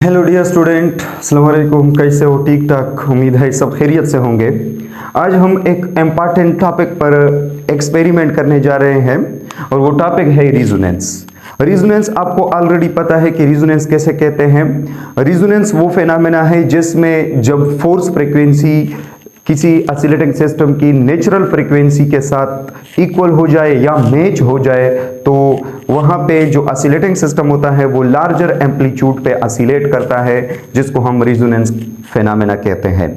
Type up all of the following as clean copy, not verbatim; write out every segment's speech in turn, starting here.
Hello dear student, अस्सलाम वालेकुम। कैसे हो? ठीक ठाक, उम्मीद है सब खैरियत से होंगे। आज हम एक इम्पॉर्टेंट टॉपिक पर एक्सपेरिमेंट करने जा रहे हैं और वो टॉपिक है रिजोनेंस। रिजोनेंस आपको ऑलरेडी पता है कि रिजोनेंस कैसे कहते हैं। रिजोनेंस वो फेनोमेना है जिसमें जब फोर्स फ्रीक्वेंसी किसी ऑसिलेटिंग सिस्टम की नेचुरल फ्रीक्वेंसी के साथ इक्वल हो जाए या मैच हो जाए तो वहां पे जो ऑसिलेटिंग सिस्टम होता है वो लार्जर एम्पलीट्यूड पे ऑसिलेट करता है, जिसको हम रिजोनेंस फेनोमेना कहते हैं।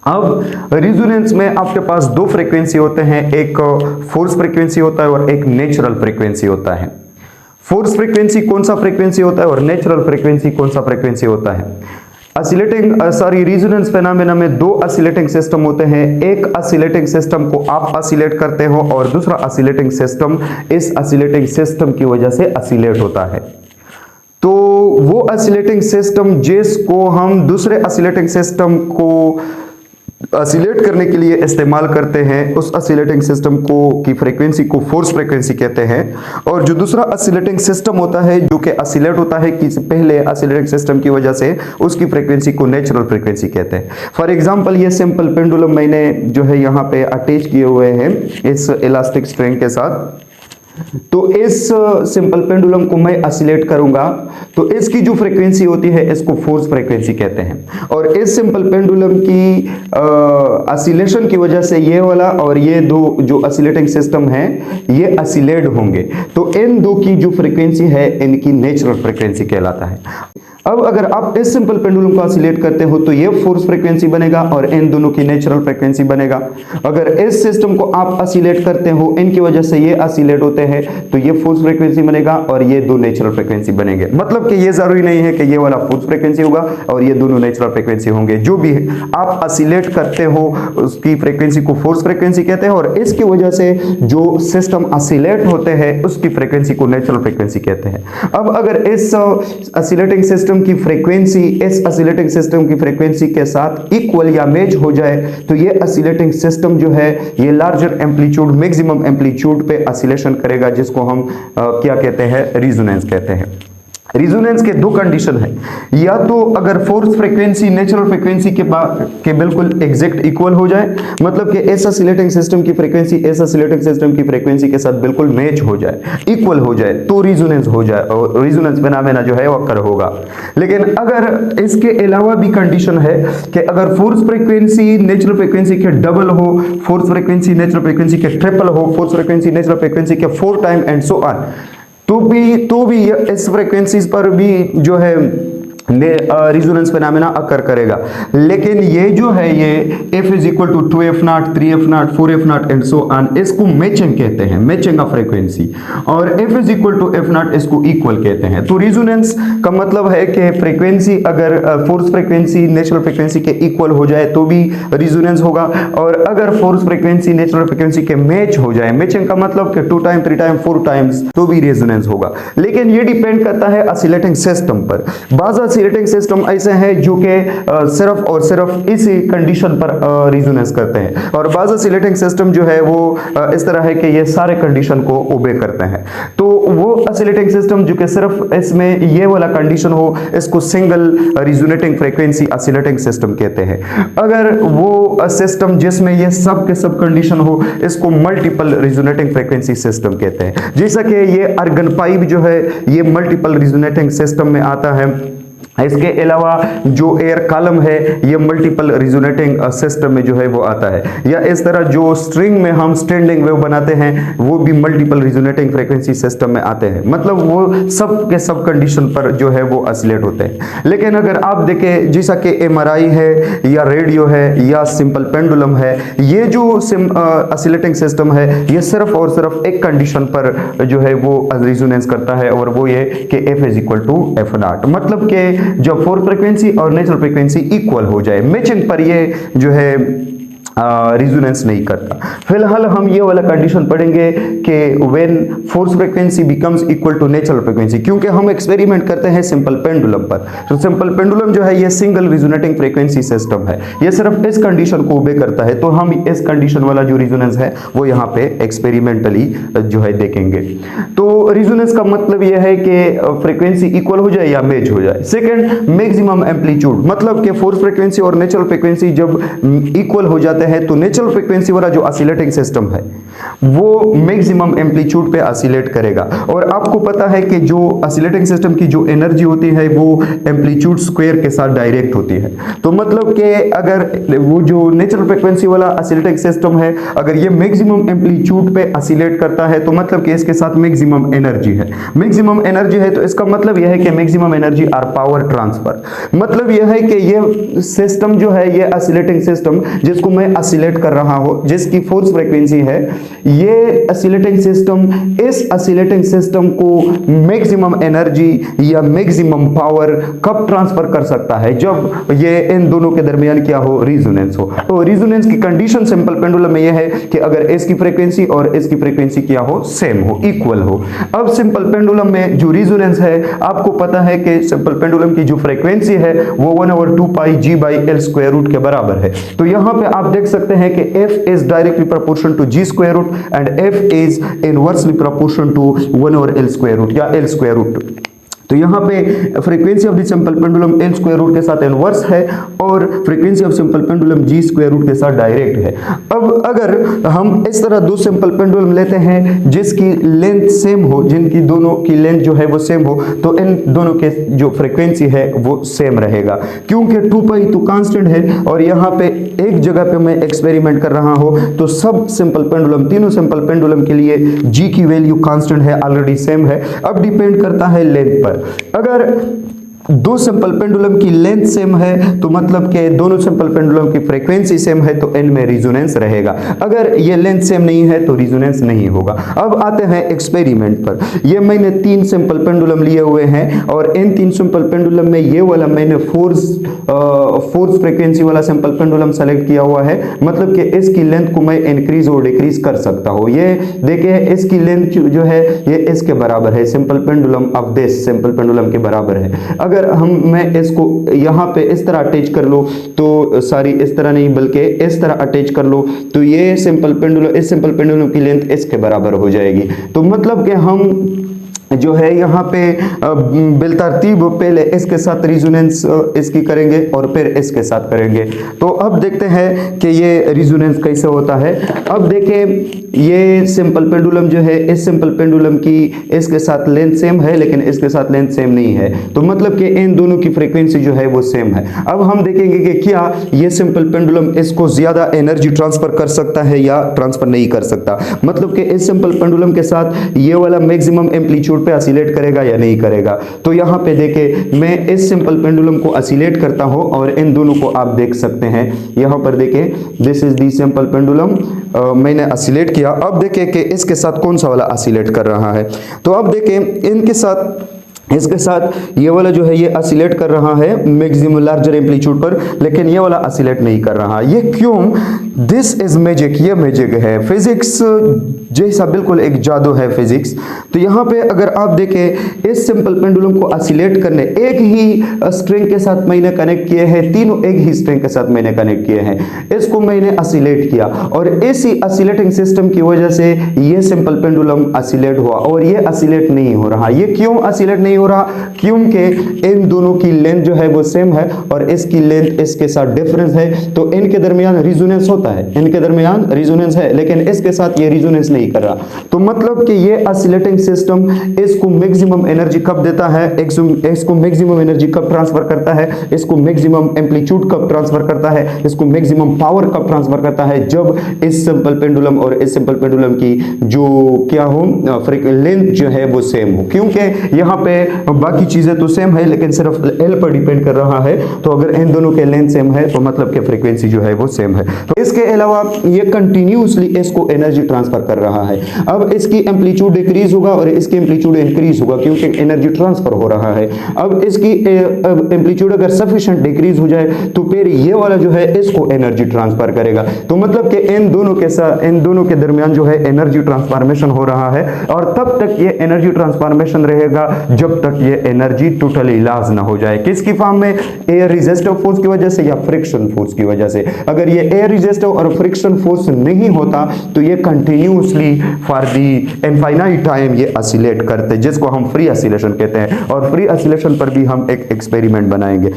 अब रिजोनेंस में आपके पास दो फ्रीक्वेंसी होते हैं, एक फोर्स फ्रीक्वेंसी होता है और एक नेचुरल फ्रीक्वेंसी होता है। फोर्स फ्रीक्वेंसी कौन सा फ्रीक्वेंसी होता है और नेचुरल फ्रीक्वेंसी कौन सा फ्रीक्वेंसी होता है? रिजोनेंस फेनोमेना में दो ऑसिलेटिंग सिस्टम होते हैं। एक ऑसिलेटिंग सिस्टम को आप ऑसिलेट करते हो और दूसरा ऑसिलेटिंग सिस्टम इस ऑसिलेटिंग सिस्टम की वजह से ऑसिलेट होता है। तो वो ऑसिलेटिंग सिस्टम जिसको हम दूसरे ऑसिलेटिंग सिस्टम को ऑसिलेट करने के लिए इस्तेमाल करते हैं, उस ऑसिलेटिंग सिस्टम को की फ्रीक्वेंसी को फोर्स फ्रीक्वेंसी कहते हैं। और जो दूसरा ऑसिलेटिंग सिस्टम होता है जो कि ऑसिलेट होता है कि पहले ऑसिलेटिंग सिस्टम की वजह से, उसकी फ्रीक्वेंसी को नेचुरल फ्रीक्वेंसी कहते हैं। फॉर एग्जांपल ये सिंपल पेंडुलम मैंने जो है यहाँ पे अटैच किए हुए हैं इस इलास्टिक स्ट्रिंग के साथ। तो इस सिंपल पेंडुलम को मैं ऑसिलेट करूंगा तो इसकी जो फ्रीक्वेंसी होती है इसको फोर्स फ्रीक्वेंसी कहते हैं। और इस सिंपल पेंडुलम की ऑसिलेशन की वजह से ये वाला और ये दो जो ऑसिलेटिंग सिस्टम है ये ऑसिलेट होंगे, तो इन दो की जो फ्रीक्वेंसी है इनकी नेचुरल फ्रीक्वेंसी कहलाता है। अब अगर आप इस सिंपल पेंडुलम को ऑसिलेट करते हो तो ये फोर्स फ्रीक्वेंसी बनेगा और इन दोनों की नेचुरल फ्रीक्वेंसी बनेगा। अगर इस सिस्टम को आप ऑसिलेट करते हो, इनकी वजह से ये ऑसिलेट होते हैं, तो ये फोर्स फ्रीक्वेंसी बनेगा और ये दो नेचुरल फ्रीक्वेंसी बनेंगे। मतलब कि ये जरूरी नहीं है कि ये वाला फोर्स फ्रीक्वेंसी होगा और ये दोनों नेचुरल फ्रीक्वेंसी होंगे। जो भी आप ऑसिलेट करते हो उसकी फ्रीक्वेंसी को फोर्स फ्रीक्वेंसी कहते हैं और इसकी वजह से जो सिस्टम ऑसिलेट होते हैं उसकी फ्रीक्वेंसी को नेचुरल फ्रीक्वेंसी कहते हैं। अब अगर इस ऑसिलेटिंग सिस्टम की फ्रीक्वेंसी इस ऑसिलेटिंग सिस्टम की फ्रीक्वेंसी के साथ इक्वल या मैच हो जाए तो ये ऑसिलेटिंग सिस्टम जो है ये लार्जर एम्पलीट्यूड मैक्सिमम एम्पलीट्यूड पे ऑसिलेशन करेगा, जिसको हम क्या कहते हैं? रिजोनेंस कहते हैं। रिजोनेंस के दो कंडीशन है, या तो अगर फोर्स फ्रीक्वेंसी नेचुरल फ्रीक्वेंसी के बिल्कुल एग्जैक्ट इक्वल हो जाए, मतलब कि इस ऑसिलेटिंग सिस्टम की फ्रीक्वेंसी इस ऑसिलेटिंग सिस्टम की फ्रीक्वेंसी के साथ बिल्कुल मैच हो जाए, इक्वल हो जाए, तो रिजोनेंस हो जाए और रिजोनेंस फेनोमेना जो है वो अकर होगा। लेकिन अगर इसके अलावा भी कंडीशन है कि अगर फोर्स फ्रीक्वेंसी नेचुरल फ्रीक्वेंसी के डबल हो, फोर्स फ्रीक्वेंसी नेचुरल फ्रीक्वेंसी के ट्रिपल हो, फोर्स फ्रीक्वेंसी नेचुरल फ्रीक्वेंसी के 4 टाइम एंड सो ऑन, तो भी इस फ्रीक्वेंसीज पर भी जो है रिजोनेंस फेनोमेना अकर करेगा। लेकिन ये जो है ये f is equal to 2f0 3f0 4f0 and so on, इसको मैचिंग कहते हैं, मैचिंग ऑफ फ्रीक्वेंसी। और f is equal to f0 इसको इक्वल कहते हैं। तो रिजोनेंस का मतलब है कि फ्रीक्वेंसी अगर फोर्स फ्रीक्वेंसी नेचुरल फ्रीक्वेंसी के इक्वल हो जाए तो भी रिजोनेंस होगा, और अगर फोर्स फ्रीक्वेंसी नेचुरल फ्रीक्वेंसी के मैच हो जाए, मैचिंग का मतलब कि 2 टाइम 3 टाइम 4 टाइम्स, तो भी रिजोनेंस होगा। लेकिन ये डिपेंड करता है ऑसिलेटिंग सिस्टम पर। बाज़ ऑसिलेटिंग सिस्टम ऐसे हैं जो कि सिर्फ और सिर्फ इसी कंडीशन पर रिजोनेंस करते हैं, और बाज़ ऑसिलेटिंग सिस्टम जो है वो इस तरह है कि ये सारे कंडीशन को ओबे करते हैं। तो वो ऑसिलेटिंग सिस्टम जो कि सिर्फ इसमें ये वाला कंडीशन हो, इसको single resonating frequency oscillating system कहते हैं। अगर वो सिस्टम जिसमें ये सब के सब कंडीशन हो, इसको मल्टीपल रिजोनेटिंग फ्रीक्वेंसी सिस्टम कहते हैं। जैसा कि ये आर्गन पाइप जो है ये मल्टीपल रिजोनेटिंग सिस्टम में आता है। इसके अलावा जो एयर कॉलम है ये मल्टीपल रिजोनेटिंग सिस्टम में जो है वो आता है, या इस तरह जो स्ट्रिंग में हम स्टैंडिंग वेव बनाते हैं वो भी मल्टीपल रिजोनेटिंग फ्रीक्वेंसी सिस्टम में आते हैं। मतलब वो सब के सब कंडीशन पर जो है वो ऑसिलेट होते हैं। लेकिन अगर आप देखें जैसा कि एमआरआई है या रेडियो है या सिंपल पेंडुलम है, ये जो ऑसिलेटिंग सिस्टम है ये सिर्फ और सिर्फ एक कंडीशन पर जो है वो रिजोनेंस करता है, और वो ये कि f is equal to f0, मतलब कि जब फोर्स फ्रीक्वेंसी और नेचुरल फ्रीक्वेंसी इक्वल हो जाए, मैचिंग पर ये जो है रिजोनेंस नहीं करता। फिलहाल हम ये वाला कंडीशन पढ़ेंगे कि when force frequency becomes equal to natural frequency, क्योंकि हम एक्सपेरिमेंट करते हैं सिंपल पेंडुलम पर। तो सिंपल पेंडुलम जो है ये सिंगल रिजोनेटिंग फ्रीक्वेंसी सिस्टम है, ये सिर्फ इस कंडीशन को ओबे करता है। तो हम इस कंडीशन वाला जो रिजोनेंस है वो यहाँ पे एक्सपेरिमेंटली जो है देखेंगे। तो रिजोनेंस का मतलब यह है कि फ्रीक्वेंसी इक्वल हो जाए या मैच हो जाए। सेकंड, मैक्सिमम एम्पलीट्यूड, मतलब कि फोर्स फ्रीक्वेंसी और नेचुरल फ्रीक्वेंसी जब इक्वल हो जाते हैं तो नेचुरल फ्रीक्वेंसी वाला जो ऑसिलेटिंग सिस्टम है वो मैक्सिमम एम्पलीट्यूड पे ऑसिलेट करेगा। और आपको पता है कि जो ऑसिलेटिंग सिस्टम की जो एनर्जी होती है वो एम्पलीट्यूड स्क्वायर के साथ डायरेक्ट होती है। तो मतलब कि अगर वो जो नेचुरल फ्रीक्वेंसी वाला ऑसिलेटिंग सिस्टम है अगर ये मैक्सिमम एम्पलीट्यूड पे ऑसिलेट करता है तो मतलब कि इसके साथ मैक्सिमम एनर्जी है। मैक्सिमम एनर्जी है तो इसका मतलब यह है कि maximum energy or power transfer. मतलब यह है कि ये सिस्टम जो है ये ऑसिलेटिंग सिस्टम जिसको मैं ऑसिलेट कर रहा हूं, जिसकी फोर्स फ्रीक्वेंसी है, ये ऑसिलेटिंग सिस्टम इस ऑसिलेटिंग सिस्टम को मैक्सिमम एनर्जी या मैक्सिमम पावर कब ट्रांसफर कर सकता है, जब ये इन दोनों के दरमियान क्या हो, रिजोनेंस हो। तो रिजोनेंस की कंडीशन सिंपल पेंडुलम में यह है कि अगर इसकी फ्रीक्वेंसी और इसकी फ्रीक्वेंसी क्या हो, सेम हो, इक्वल हो। अब सिंपल पेंडुलम में जो रिजोनेंस है आपको पता है कि सिंपल पेंडुलम की जो फ्रीक्वेंसी है वो 1/2 पाई g/l स्क्वायर रूट के बराबर है। तो यहां पे आप देख सकते हैं कि f is directly proportional to g square root and f is inversely proportional to 1/l square root या l square root। तो यहाँ पे frequency of the simple pendulum l square root के साथ इनवर्स है और frequency of simple pendulum g square root के साथ डायरेक्ट है। अब अगर हम इस तरह दो सिंपल पेंडुलम लेते हैं जिसकी लेंथ सेम हो, जिनकी दोनों की लेंथ जो है वो सेम हो, तो इन दोनों के जो फ्रीक्वेंसी है वो सेम रहेगा, क्योंकि 2 पाई तो कांस्टेंट है और यहाँ पे एक जगह पे मैं एक्सपेरिमेंट कर रहा हूँ तो सब सिंपल पेंडुलम, तीनों सिंपल पेंडुलम के लिए g की वैल्यू कांस्टेंट है, ऑलरेडी सेम है। अब डिपेंड करता है लेंथ पर। अगर दो सिंपल पेंडुलम की लेंथ सेम है तो मतलब कि दोनों सिंपल पेंडुलम की फ्रीक्वेंसी सेम है तो इनमें रिजोनेंस रहेगा। अगर ये लेंथ सेम नहीं है तो रिजोनेंस नहीं होगा। अब आते हैं एक्सपेरिमेंट पर। ये मैंने 3 सिंपल पेंडुलम लिए हुए हैं और इन 3 सिंपल पेंडुलम में ये वाला मैंने फोर्स फ्रीक्वेंसी वाला सिंपल पेंडुलम सेलेक्ट किया हुआ है, मतलब कि इसकी लेंथ को मैं इंक्रीज और डिक्रीज कर सकता हूँ। ये देखिए इसकी लेंथ जो है ये इसके बराबर है, simple pendulum of this simple pendulum के बराबर है। अगर मैं इसको यहाँ पे इस तरह अटैच कर लो तो सारी इस तरह नहीं बल्कि इस तरह अटैच कर लो तो ये सिंपल पेंडुलम, इस सिंपल पेंडुलम की लेंथ इसके बराबर हो जाएगी। तो मतलब कि हम जो है यहाँ पे बिलतरतीब पहले इसके साथ रिजोनेंस इसकी करेंगे और फिर इसके साथ करेंगे। तो अब देखते हैं कि ये रिजोनेंस कैसे होता है। अब देखिए ये सिंपल पेंडुलम जो है इस सिंपल पेंडुलम की इसके साथ लेंथ सेम है लेकिन इसके साथ लेंथ सेम नहीं है, तो मतलब कि इन दोनों की फ्रीक्वेंसी जो है वो सेम है। अब हम देखेंगे कि क्या ये सिंपल पेंडुलम इसको ज्यादा एनर्जी ट्रांसफर कर सकता है या ट्रांसफर नहीं कर सकता, मतलब कि इस सिंपल पेंडुलम के साथ ये वाला मैक्सिमम एम्पलीट्यूड पे ऑसिलेट करेगा या नहीं करेगा। तो यहाँ पे देखे मैं इस सिंपल पेंडुलम को ऑसिलेट करता हूँ और इन दोनों को आप देख सकते हैं। यहाँ पर देखे this is the simple pendulum, मैंने ऑसिलेट किया। अब देखे कि इसके साथ कौन सा वाला ऑसिलेट कर रहा है। तो अब देखे इनके साथ इसके साथ ये वाला जो है ये ऑसिलेट कर रहा है मैक्सिमम लार्जर एम्पलीट्यूड पर, लेकिन ये वाला ऑसिलेट नहीं कर रहा। ये क्यों? दिस इज मैजिक, ये मैजिक है, फिजिक्स जैसा बिल्कुल एक जादू है फिजिक्स। तो यहाँ पे अगर आप देखें इस सिंपल पेंडुलम को ऑसिलेट करने एक ही स्ट्रिंग के साथ मैंने कनेक्ट किए हैं, तीनों एक ही स्ट्रिंग के साथ मैंने कनेक्ट किए हैं। इसको मैंने ऑसिलेट किया और इसी ऑसिलेटिंग सिस्टम की वजह से ये सिंपल पेंडुलम ऑसिलेट हुआ और ये ऑसिलेट नहीं हो रहा। ये क्यों ऑसिलेट नहीं हो रहा? क्योंकि इन दोनों की लेंथ जो है वो सेम है और इसकी लेंथ इसके साथ डिफरेंस है, तो इनके दरमियान रिजोनेंस होता है, इनके दरमियान रिजोनेंस है, लेकिन इसके साथ ये रिजोनेंस नहीं कर रहा। तो मतलब कि ये ऑसिलेटिंग सिस्टम इसको मैक्सिमम एनर्जी कब देता है, इसको मैक्सिमम एनर्जी कब ट्रांसफर करता है, इसको मैक्सिमम एम्पलीट्यूड कब ट्रांसफर करता है, इसको मैक्सिमम पावर कब ट्रांसफर करता है, जब इस सिंपल पेंडुलम और इस सिंपल पेंडुलम की जो क्या हो लेंथ जो है वो सेम हो। क्योंकि यहाँ पे बाकी चीज़ें तो सेम है, लेकिन सिर्फ एल पर डिपेंड कर रहा है। तो अगर इन दोनों के लेंथ सेम है तो मतलब कि फ्रीक्वेंसी जो है वो सेम है। तो इसके अलावा ये कंटिन्यूसली इसको एनर्जी ट्रांसफर कर रहा है। अब इसकी एम्पलीट्यूड डिक्रीज होगा और इसकी एम्पलीट्यूड इंक्रीज होगा क्योंकि एनर्जी ट्रांसफर हो रहा है। अब इसकी एम्पलीट्यूड अगर सफिशिएंट डिक्रीज हो जाए तो फिर ये वाला जो है इसको एनर्जी ट्रांसफर करेगा। तो मतलब कि इन दोनों के दरमियान जो है एनर्जी ट्रांसफॉर्मेशन हो रहा है, और तब तक ये एनर्जी ट्रांसफॉर्मेशन रहेगा जब तक ये एनर्जी टोटली लॉस ना हो जाए। किसकी फॉर्म में? एयर रेजिस्टिव फोर्स की वजह से या फ्रिक्शन फोर्स की वजह से। अगर ये एयर रेजिस्टिव और फ्रिक्शन फोर्स नहीं होता तो ये continuously for the infinite time ये ऑसिलेट करते, जिसको हम फ्री ऑसिलेशन कहते हैं। और फ्री ऑसिलेशन पर भी हम एक एक्सपेरिमेंट बनाएंगे।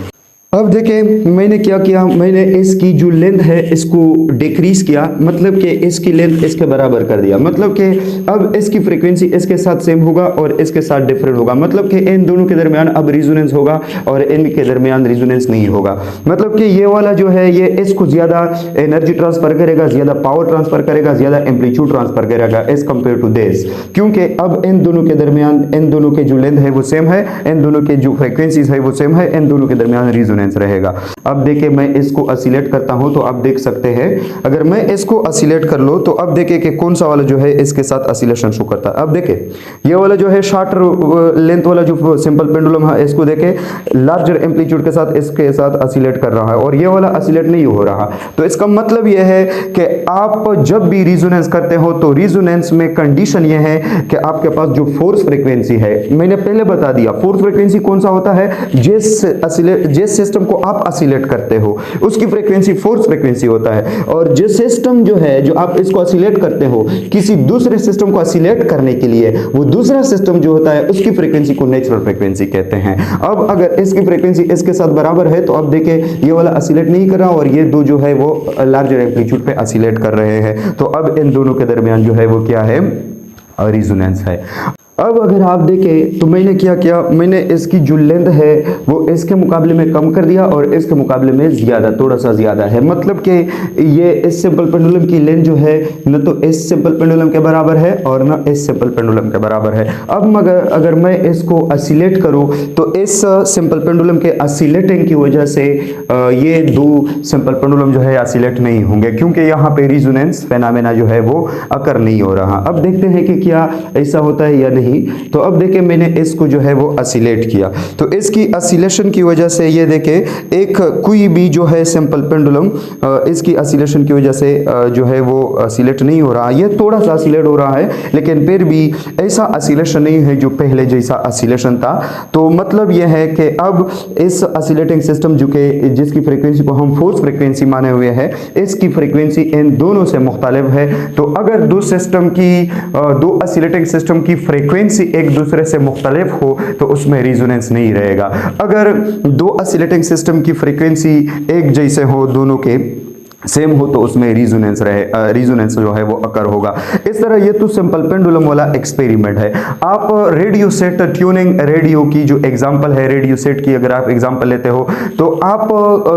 अब देखें मैंने क्या किया, मैंने इसकी जो लेंथ है इसको डिक्रीज किया, मतलब कि इसकी लेंथ इसके बराबर कर दिया। मतलब कि अब इसकी फ्रीक्वेंसी इसके साथ सेम होगा और इसके साथ डिफरेंट होगा। मतलब कि इन दोनों के दरमियान अब रिजोनेंस होगा और इनके दरमियान रिजोनेंस नहीं होगा। मतलब कि ये वाला जो है ये इसको ज़्यादा एनर्जी ट्रांसफर करेगा, ज़्यादा पावर ट्रांसफर करेगा, ज़्यादा एम्पलीट्यूड ट्रांसफर करेगा एज कम्पेयर टू दिस, क्योंकि अब इन दोनों के दरमियान इन दोनों के जो लेंथ है वो सेम है, इन दोनों के जो फ्रीक्वेंसीज है वो सेम है, इन दोनों के दरमियान रिजोनेंस रहेगा। अब देखिए मैं इसको ऑसिलेट करता हूं तो आप देख सकते हैं, अगर मैं इसको ऑसिलेट कर लो तो अब देखिए कि कौन सा वाला जो है इसके साथ ऑसिलेशन शो करता है। अब देखिए ये वाला जो है शॉर्टर लेंथ वाला जो सिंपल पेंडुलम है इसको देखे लार्जर एम्पलीट्यूड के साथ इसके साथ ऑसिलेट कर रहा है और ये वाला ऑसिलेट नहीं हो रहा। तो इसका मतलब यह है कि आप जब भी रिजोनेंस करते हो तो रिजोनेंस में कंडीशन यह है कि आपके पास जो फोर्स फ्रीक्वेंसी है, मैंने पहले बता दिया फोर्स फ्रीक्वेंसी कौन सा होता है, जिस सिस्टम को आप ऑसिलेट करते हो उसकी फ्रीक्वेंसी फोर्स फ्रीक्वेंसी होता है। और जिस सिस्टम जो है जो आप इसको ऑसिलेट करते हो किसी दूसरे सिस्टम को ऑसिलेट करने के लिए, वो दूसरा सिस्टम जो होता है उसकी फ्रीक्वेंसी को नेचुरल फ्रीक्वेंसी कहते हैं। अब अगर इसकी फ्रीक्वेंसी इसके साथ बराबर है तो अब देखें ये वाला ऑसिलेट नहीं कर रहा और ये दो जो है वो लार्जर एम्पलीट्यूड पे ऑसिलेट कर रहे हैं। तो अब इन दोनों के दरमियान जो है वो क्या है, रिजोनेंस है। अब अगर आप देखें तो मैंने क्या किया, मैंने इसकी जो लेंथ है वो इसके मुकाबले में कम कर दिया और इसके मुकाबले में ज़्यादा, थोड़ा सा ज़्यादा है। मतलब कि ये इस सिंपल पेंडुलम की लेंथ जो है न तो इस सिंपल पेंडुलम के बराबर है और न इस सिंपल पेंडुलम के बराबर है। अब मगर अगर मैं इसको ऑसिलेट करूं तो इस सिंपल पेंडुलम के ऑसिलेटिंग की वजह से ये दो सिंपल पेंडुलम जो है ऑसिलेट नहीं होंगे, क्योंकि यहाँ पे रिजोनेंस फेनोमेना जो है वो अकर नहीं हो रहा। अब देखते हैं कि क्या ऐसा होता है या नहीं। तो अब देखें मैंने इसको जो है वो ऑसिलेट किया तो इसकी ऑसिलेशन की वजह से ये देखें एक कोई भी जो है सिंपल पेंडुलम इसकी ऑसिलेशन की वजह से जो है वो ऑसिलेट नहीं हो रहा, ये थोड़ा सा ऑसिलेट हो रहा है लेकिन फिर भी ऐसा ऑसिलेशन नहीं है जो पहले जैसा ऑसिलेशन था। तो मतलब ये है कि अब इस ऑसिलेटिंग सिस्टम जो कि जिसकी फ्रीक्वेंसी को हम फोर्स फ्रीक्वेंसी माने हुए हैं, इसकी फ्रीक्वेंसी इन दोनों से मुख्तलिफ है। तो अगर दो सिस्टम की दो ऑसिलेटिंग सिस्टम की फ्रीक्वेंसी एक दूसरे से मुख्तलिफ हो तो उसमें रिजोनेंस नहीं रहेगा। अगर दो ऑसिलेटिंग सिस्टम की फ्रीक्वेंसी एक जैसे हो, दोनों के सेम हो, तो उसमें रिजोनेंस जो है वो अकर होगा। इस तरह ये तो सिंपल पेंडुलम वाला एक्सपेरिमेंट है। आप रेडियो सेट ट्यूनिंग रेडियो की जो एग्जांपल है, रेडियो सेट की अगर आप एग्जांपल लेते हो तो आप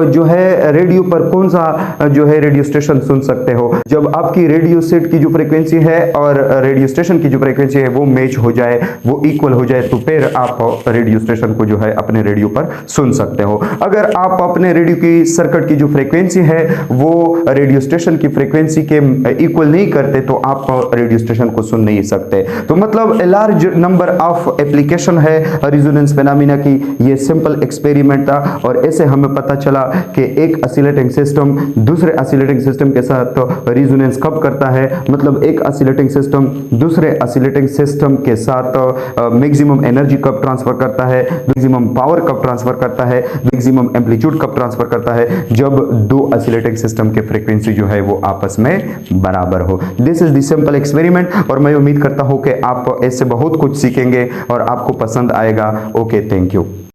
जो है रेडियो पर कौन सा जो है रेडियो स्टेशन सुन सकते हो, जब आपकी रेडियो सेट की जो फ्रीक्वेंसी है और रेडियो स्टेशन की जो फ्रीक्वेंसी है वो मैच हो जाए, वो इक्वल हो जाए, तो फिर आप रेडियो स्टेशन को जो है अपने रेडियो पर सुन सकते हो। अगर आप अपने रेडियो की सर्किट की जो फ्रीक्वेंसी है वो रेडियो स्टेशन की फ्रीक्वेंसी के इक्वल नहीं करते तो आप रेडियो स्टेशन को सुन नहीं सकते। तो मतलब लार्ज नंबर ऑफ एप्लीकेशन है रिजोनेंस फेनोमेना की। ये सिंपल एक्सपेरिमेंट था और ऐसे हमें पता चला कि एक ऑसिलेटिंग सिस्टम दूसरे ऑसिलेटिंग सिस्टम के साथ रिजोनेंस कब करता है, मतलब एक ऑसिलेटिंग सिस्टम दूसरे ऑसिलेटिंग सिस्टम के साथ मैक्सिमम एनर्जी कब ट्रांसफर करता है, मैक्सिमम पावर कब ट्रांसफर करता है, मैक्सिमम एम्पलीट्यूड कब ट्रांसफर करता है, जब दो ऑसिलेटिंग सिस्टम के फ्रीक्वेंसी जो है वो आपस में बराबर हो। This is the simple experiment और मैं उम्मीद करता हूं कि आप इससे बहुत कुछ सीखेंगे और आपको पसंद आएगा। Okay, thank you.